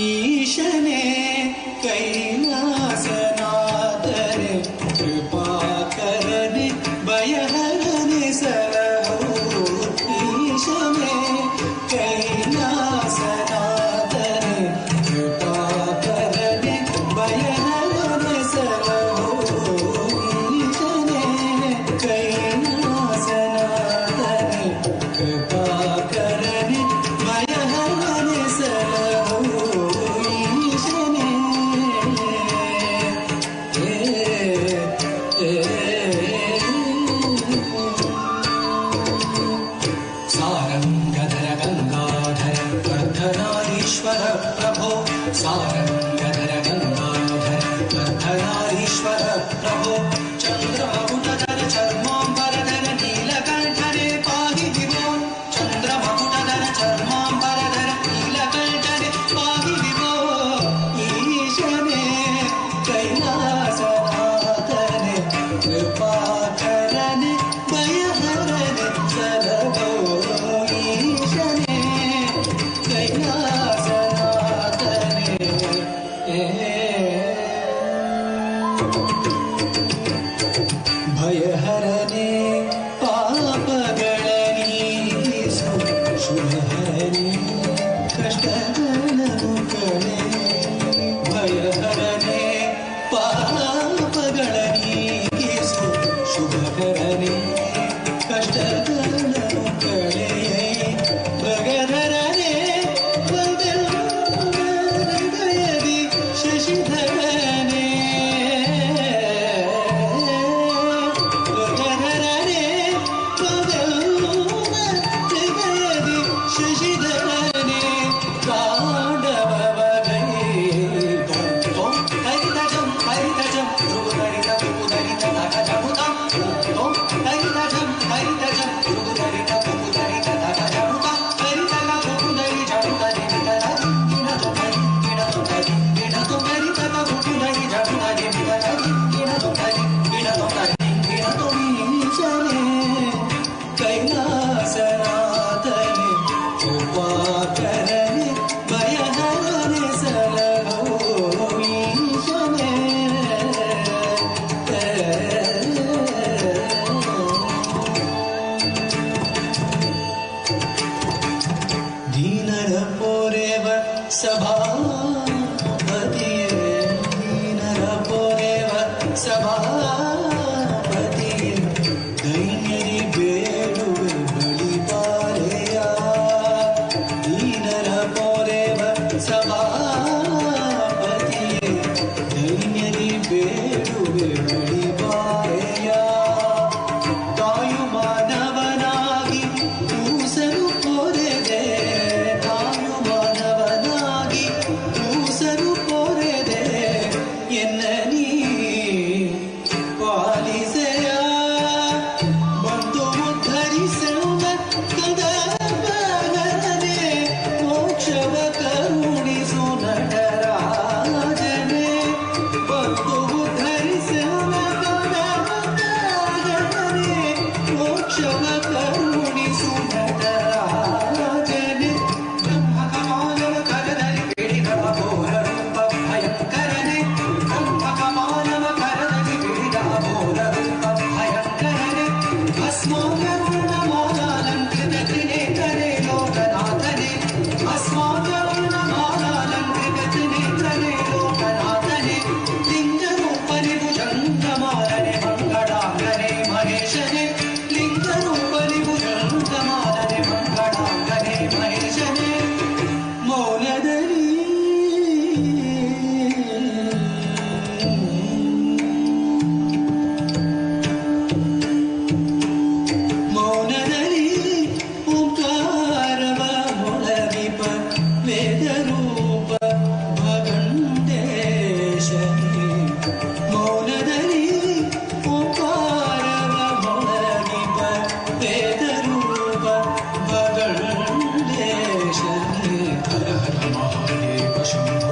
ಈಶನೇ ಕೈಲಾಸನಾಥನೆ ಕೃಪಾಕರನೆ ಭಯಹರನೆ ಸಲಹೋ ಈಶನೇ ಕೈಲಾಸನಾಥನೆ ಕೃಪಾಕರನೆ ಭಯಹರನೆ ಸಲಹೋ ಈಶನೇ ಕೈಲಾಸನಾಥನೆ ಕೃಪಾಕರನೆ ಭಯಹರನೆ ಸಲಹೋ ಈಶನೇ ಸಾರಂಗಧರ ಗಂಗಾಧರ ವರ್ಧನಾರೀಶ್ವರ ಪ್ರಭೋ ಸಾರಂಗಧರ ಗಂಗಾಧರ ವರ್ಧನಾರೀಶ್ವರ ಪ್ರಭೋ ಚಂದ್ರಮಕುಟಧರ ಚರ್ಮಾಂಬರಧರ ನೀಲಕಂಠನೆ ಪಾಹಿ ವಿಭೋ ಚಂದ್ರಮಕುಟಧರ ಚರ್ಮಾಂಬರಧರ ನೀಲಕಂಠನೆ ಪಾಹಿ ವಿಭೋ ಈಶನೇ ಕೈಲಾಸನಾಥನೆ ಕೃಪಾಕರನೆ ಭಯಹರನೆ ಸಲಹೋ ಈಶನೇ ಕೈಲಾಸನಾಥನೆ ಭಯಹರನೆ ಪಾಪಗಳ ನೀಗಿಸು ಶುಭಹರನೆ ಕಷ್ಟಗಳನ್ನು ಕಳೆ ಭಯಹರನೆ ಪಾಪಗಳ ನೀಗಿಸು ಶುಭಕರನೆ ಕಷ್ಟಗಳನ್ನು ಕಳೆ ಭಗಧರನೆ ಹೃದಯದಿ ಶಶಿಧರನೆ ಭಗಧರನೆ ಹೃದಯದಿ ಶಶಿಧರನೆ ತಾಂಡವ ಹರಿತಜಂ ಹರಿತಜಂ ಧ್ರುವಧರಿತ ಭೂಧರಿತ ನಖಜಮುತಂ ಹರಿತಜಂ ಹರಿತಜಂ ಧ್ರುವಧರಿತ ಭೂಧರಿತ ನಖಜಮುತಂ ಹರಿತಗ ಭೂಧರಿ ಜಮುತರಿ ವಿತರದಿ ಗಿಣತುಮರಿ ಗಿಣತುಮರಿ ಗಿಣತುಮರಿ ತಗ ಭೂಧರಿ ಜಮುತರಿ ವಿತರದಿ ಗಿಣತುಮರಿ ಗಿಣತುಮರಿ ಗಿಣತುಮಿ ಈಶನೇ ಕೈಲಾಸನಾಥನೆ ಕೃಪಾಕರನೆ ಭಯಹರನೆ ಸಲಹೋ ಈಶನೇ ದೀನರ ಪೊರೆವ ಸಭಾಪತಿಯೇ ದೀನರ ಪೊರೆವ ಸಭಾಪತಿಯೇ ದೈನ್ಯರಿ ಬೇಡುವೆ ಬಳಿ ಬಾರೆಯ ದೀನರ ಪೊರೆವ ಸಭಾಪತಿಯೇ ದೈನ್ಯರಿ ಬೇಡುವೆ ಬಳಿ ಬಾರೆಯ ತಾಯು ಮಾನವನಾಗಿ ಕೂಸರು ಪೊರೆದೆ ತಾಯು ಮಾನವನಾಗಿ ಕೂಸರು ಪೊರೆದೆ ಎನ್ನ ನೀ ಪಾಲಿಸೆಯ ಬಂದು ಉದ್ಧರಿಸುವ ಕದಬಗರನೆ ಮೋಕ್ಷವ ಕರುಣಿಸು ನಟರಾಜನೆ ಬಂದು ಉದ್ಧರಿಸುವ ಕದಬಗರನೆ ಮೋಕ್ಷವ ಕರುಣಿಸು ನಟರಾಜನೆ ಬ್ರಹ್ಮಕಮಾಲವ ಕರದಲ್ಲಿ ಬಿಡಿದ ಘೋರ ರೂಪ ಭಯಂಕರನೆ ಬ್ರಹ್ಮಕಮಾಲವ ಕರದಲ್ಲಿ ಬಿಡಿದ ಘೋರ ರೂಪ ಭಯಂಕರನೆ ಭಸ್ಮಾಕರ್ಣ ಮಾಲಾಲಂಕೃತ ತ್ರಿನೇತ್ರನೆ ಲೋಕನಾಥನೆ ಭಸ್ಮಾಕರ್ಣ ಮಾಲಾಲಂಕೃತ ತ್ರಿನೇತ್ರನೆ ಲೋಕನಾಥನೆ ಲಿಂಗರೂಪನೆ ಭುಜಂಗಮಾಲನೆ ಮಂಗಳಾಂಗನೆ ಮಹೇಶನೆ ಲಿಂಗರೂಪನೆ ಭುಜಂಗಮಾಲನೆ ಮಂಗಳಾಂಗನೆ ಮಹೇಶನೆ ಮೌನದಲ್ಲಿ ಮೌನದಲ್ಲಿ ಓಂಕಾರವ ಮೊಳಗಿಪ ವೇದರೂಪ ಭಗಂಡೇಶನೇ ಮೌನದಲ್ಲಿ ಓಂಕಾರವ ಮೊಳಗಿಪ ವೇದರೂಪ ಭಗಂಡೇಶನೇ ಹರ ಹರ ಮಹಾದೇವ ಶಂಭೋ